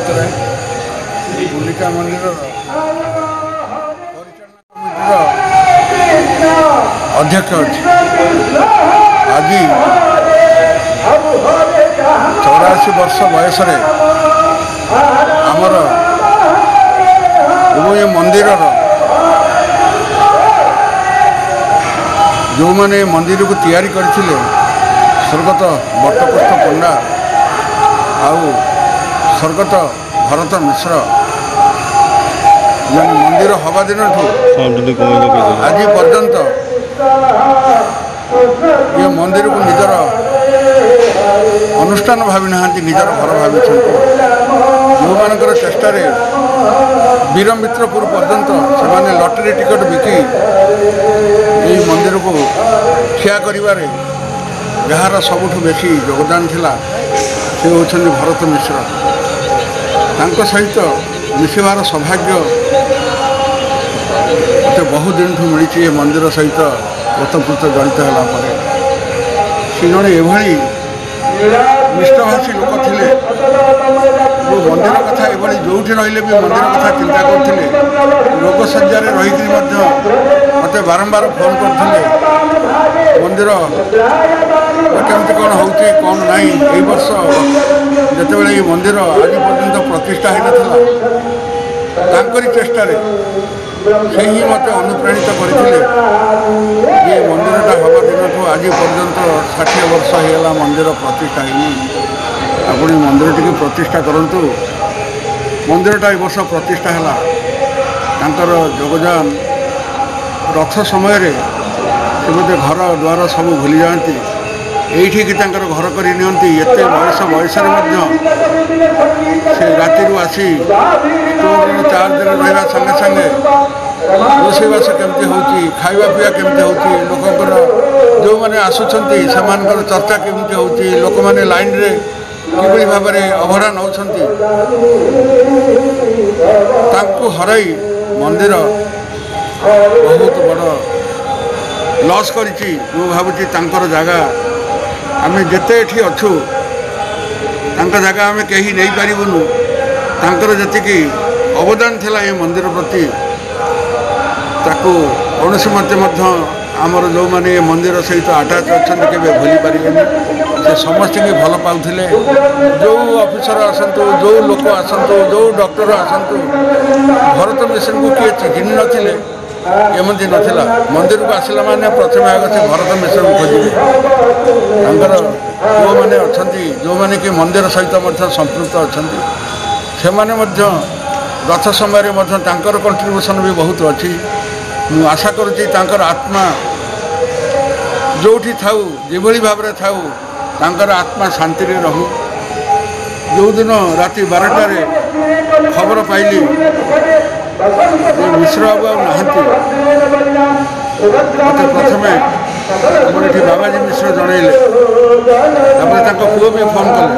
ରାଉତରାୟ ଗୁଣ୍ଡିଚା ମନ୍ଦିରର ପରିଚାଳନା କମିଟିର ଅଧ୍ୟକ୍ଷ ଅଛି। ଆଜି 84 ବର୍ଷ ବୟସରେ ଆମର ଉଭୟ ମନ୍ଦିରର ଯେଉଁମାନେ ମନ୍ଦିରକୁ ତିଆରି କରିଥିଲେ ସ୍ୱର୍ଗତ ବଟକୃଷ୍ଣ ପଣ୍ଡା ଆଉ ସ୍ୱର୍ଗତ ଭରତ ମିଶ୍ର ମାନେ ମନ୍ଦିର ହେବା ଦିନଠୁ ଆଜି ପର୍ଯ୍ୟନ୍ତ ଏ ମନ୍ଦିରକୁ ନିଜର ଅନୁଷ୍ଠାନ ଭାବି ନାହାନ୍ତି, ନିଜର ଘର ଭାବିଛନ୍ତି। ଯେଉଁମାନଙ୍କର ଚେଷ୍ଟାରେ ବୀରମିତ୍ରପୁର ପର୍ଯ୍ୟନ୍ତ ସେମାନେ ଲଟେରୀ ଟିକେଟ୍ ବିକି ଏହି ମନ୍ଦିରକୁ ଠିଆ କରିବାରେ ଯାହାର ସବୁଠୁ ବେଶୀ ଯୋଗଦାନ ଥିଲା ସେ ହେଉଛନ୍ତି ଭରତ ମିଶ୍ର। ତାଙ୍କ ସହିତ ମିଶିବାର ସୌଭାଗ୍ୟ ମୋତେ ବହୁ ଦିନଠୁ ମିଳିଛି। ଏ ମନ୍ଦିର ସହିତ ଓତପ୍ରୋତ ଜଡ଼ିତ ହେଲା ପରେ ସେ ଜଣେ ଏଭଳି ନିଷ୍ଠଭାଷୀ ଲୋକ ଥିଲେ। ଯେଉଁ ମନ୍ଦିର କଥା ଏଭଳି ଯେଉଁଠି ରହିଲେ ବି ମନ୍ଦିର କଥା ଚିନ୍ତା କରୁଥିଲେ। ରୋଗ ଶଯ୍ୟାରେ ରହିକରି ମଧ୍ୟ ମୋତେ ବାରମ୍ବାର ଫୋନ୍ କରୁଥିଲେ ମନ୍ଦିର କେମିତି କ'ଣ ହେଉଛି କ'ଣ ନାହିଁ। ଏଇ ବର୍ଷ ଯେତେବେଳେ ଏଇ ମନ୍ଦିର ଆଜି ପର୍ଯ୍ୟନ୍ତ ପ୍ରତିଷ୍ଠା ହୋଇନଥିଲା ତାଙ୍କରି ଚେଷ୍ଟାରେ ସେ ହିଁ ମୋତେ ଅନୁପ୍ରାଣିତ କରିଥିଲେ। ଏ ମନ୍ଦିରଟା ହେବା ଦିନଠୁ ଆଜି ପର୍ଯ୍ୟନ୍ତ 60 ବର୍ଷ ହୋଇଗଲା ମନ୍ଦିର ପ୍ରତିଷ୍ଠା ହେଇନି। ଆପଣ ଏ ମନ୍ଦିରଟିକୁ ପ୍ରତିଷ୍ଠା କରନ୍ତୁ। ମନ୍ଦିରଟା ଏ ବର୍ଷ ପ୍ରତିଷ୍ଠା ହେଲା। ତାଙ୍କର ଯୋଗଦାନ ରଥ ସମୟରେ ସେ ମଧ୍ୟ ଘର ଦ୍ୱାର ସବୁ ଭୁଲି ଯାଆନ୍ତି, ଏଇଠିକି ତାଙ୍କର ଘର କରି ନିଅନ୍ତି। ଏତେ ବୟସରେ ମଧ୍ୟ ସେ ରାତିରୁ ଆସି ଷ୍ଟୋରରେ ଚାର୍ଜରେ ରହିବା ସାଙ୍ଗେ ସାଙ୍ଗେ ରୋଷେଇବାସ କେମିତି ହେଉଛି, ଖାଇବା ପିଇବା କେମିତି ହେଉଛି, ଲୋକଙ୍କର ଯେଉଁମାନେ ଆସୁଛନ୍ତି ସେମାନଙ୍କର ଚର୍ଚ୍ଚା କେମିତି ହେଉଛି, ଲୋକମାନେ ଲାଇନ୍ରେ କିଭଳି ଭାବରେ ଅବଢ଼ା ନେଉଛନ୍ତି। ତାଙ୍କୁ ହରାଇ ମନ୍ଦିର ବହୁତ ବଡ଼ ଲସ୍ କରିଛି। ମୁଁ ଭାବୁଛି ତାଙ୍କର ଜାଗା ଆମେ ଯେତେ ଏଠି ଅଛୁ ତାଙ୍କ ଜାଗା ଆମେ କେହି ନେଇପାରିବୁନୁ। ତାଙ୍କର ଯେତିକି ଅବଦାନ ଥିଲା ଏ ମନ୍ଦିର ପ୍ରତି ତାକୁ କୌଣସି ମତେ ମଧ୍ୟ ଆମର ଯେଉଁମାନେ ଏ ମନ୍ଦିର ସହିତ ଆଟାଚ୍ ଅଛନ୍ତି କେବେ ଭୁଲି ପାରିବେନି। ସେ ସମସ୍ତଙ୍କୁ ଭଲ ପାଉଥିଲେ। ଯେଉଁ ଅଫିସର ଆସନ୍ତୁ, ଯେଉଁ ଲୋକ ଆସନ୍ତୁ, ଯେଉଁ ଡକ୍ଟର ଆସନ୍ତୁ, ଭରତ ମିଶ୍ରଙ୍କୁ କିଏ ଚିହ୍ନି ନଥିଲେ ଏମିତି ନଥିଲା। ମନ୍ଦିରକୁ ଆସିଲା ମାନେ ପ୍ରଥମେ ଆଗ ସେ ଭରତ ମିଶ୍ରଙ୍କୁ ଖୋଜିବେ। ତାଙ୍କର ଯେଉଁମାନେ ଅଛନ୍ତି, ଯେଉଁମାନେ କି ମନ୍ଦିର ସହିତ ମଧ୍ୟ ସମ୍ପୃକ୍ତ ଅଛନ୍ତି, ସେମାନେ ମଧ୍ୟ ରଥ ସମୟରେ ମଧ୍ୟ ତାଙ୍କର କଣ୍ଟ୍ରିବ୍ୟୁସନ୍ ବି ବହୁତ ଅଛି। ମୁଁ ଆଶା କରୁଛି ତାଙ୍କର ଆତ୍ମା ଯେଉଁଠି ଥାଉ, ଯେଭଳି ଭାବରେ ଥାଉ, ତାଙ୍କର ଆତ୍ମା ଶାନ୍ତିରେ ରହୁ। ଯେଉଁଦିନ ରାତି 12ଟାରେ ଖବର ପାଇଲି ମିଶ୍ର ବାବୁ ଆଉ ନାହାନ୍ତି, ମୋତେ ପ୍ରଥମେ ଆମର ଏଠି ବାବାଜୀ ମିଶ୍ର ଜଣାଇଲେ। ତାପରେ ତାଙ୍କ ପୁଅ ବି ଫୋନ୍ କଲେ।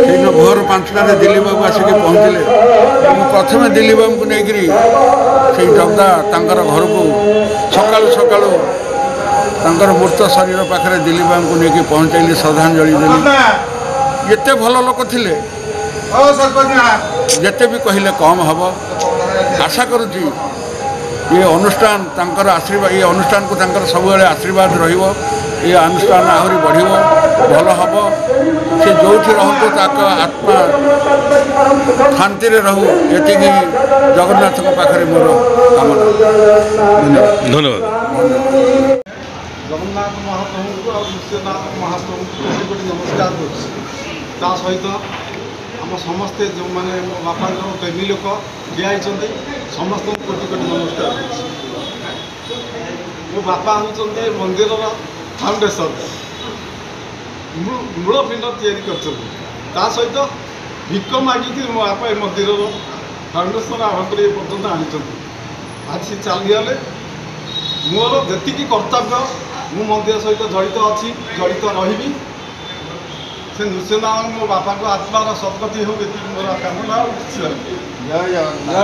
ସେଇଦିନ ଭୋର 5ଟାରେ ଦିଲ୍ଲୀ ବାବୁ ଆସିକି ପହଞ୍ଚିଲେ। ମୁଁ ପ୍ରଥମେ ଦିଲ୍ଲୀ ବାବୁଙ୍କୁ ନେଇକରି ସେଇ ଜଗଦା ତାଙ୍କର ଘରକୁ ସକାଳୁ ସକାଳୁ ତାଙ୍କର ମୃତ ଶରୀର ପାଖରେ ଦିଲ୍ଲୀ ବାବୁଙ୍କୁ ନେଇକି ପହଞ୍ଚାଇଲି, ଶ୍ରଦ୍ଧାଞ୍ଜଳି ଦେଲି। ଏତେ ଭଲ ଲୋକ ଥିଲେ, ଯେତେ ବି କହିଲେ କମ୍ ହେବ। ଆଶା କରୁଛି ଏ ଅନୁଷ୍ଠାନ ତାଙ୍କର ଆଶୀର୍ବାଦ, ଏ ଅନୁଷ୍ଠାନକୁ ତାଙ୍କର ସବୁବେଳେ ଆଶୀର୍ବାଦ ରହିବ। ଏ ଅନୁଷ୍ଠାନ ଆହୁରି ବଢ଼ିବ, ଭଲ ହେବ। ସେ ଯେଉଁଠି ରହନ୍ତୁ ତାଙ୍କ ଆତ୍ମା ଶାନ୍ତିରେ ରହୁ, ଏତିକି ଜଗନ୍ନାଥଙ୍କ ପାଖରେ ମୋର କାମନା। ଧନ୍ୟବାଦ। ଜଗନ୍ନାଥ ମହାପ୍ରଭୁଙ୍କୁ ଆଉ ନୃସିଂହନାଥ ମହାପ୍ରଭୁଙ୍କୁ କୋଟି କୋଟି ନମସ୍କାର କରୁଛି। ତା ସହିତ ଆମ ସମସ୍ତେ ଯେଉଁମାନେ ମୋ ବାପାଙ୍କର ପ୍ରେମୀ ଲୋକ ଠିଆ ହେଇଛନ୍ତି ସମସ୍ତଙ୍କୁ କୋଟି କୋଟି ନମସ୍କାର କରୁଛି। ମୋ ବାପା ହେଉଛନ୍ତି ମନ୍ଦିରର ଫାଉଣ୍ଡେସନ୍, ମୂଳ ପିଣ୍ଡ ତିଆରି କରିଛନ୍ତି। ତା ସହିତ ଭିକ ମାଗିକି ମୋ ବାପା ଏ ମନ୍ଦିରର ଫାଉଣ୍ଡେସନ୍ ଆରମ୍ଭ କରି ଏ ପର୍ଯ୍ୟନ୍ତ ଆଣିଛନ୍ତି। ଆଜି ଚାଲିଗଲେ ମୋର ଯେତିକି କର୍ତ୍ତବ୍ୟ ମୁଁ ମନ୍ଦିର ସହିତ ଜଡ଼ିତ ଅଛି, ଜଡ଼ିତ ରହିବି। ସେ ନୃସିଂହନାଥ ମୋ ବାପାଙ୍କ ଆତ୍ମାର ସଦ୍ଗତି ହେଉ, ଏତିକି ମୋର କାମନା। ଜୟ ଜଗନ୍ନାଥ।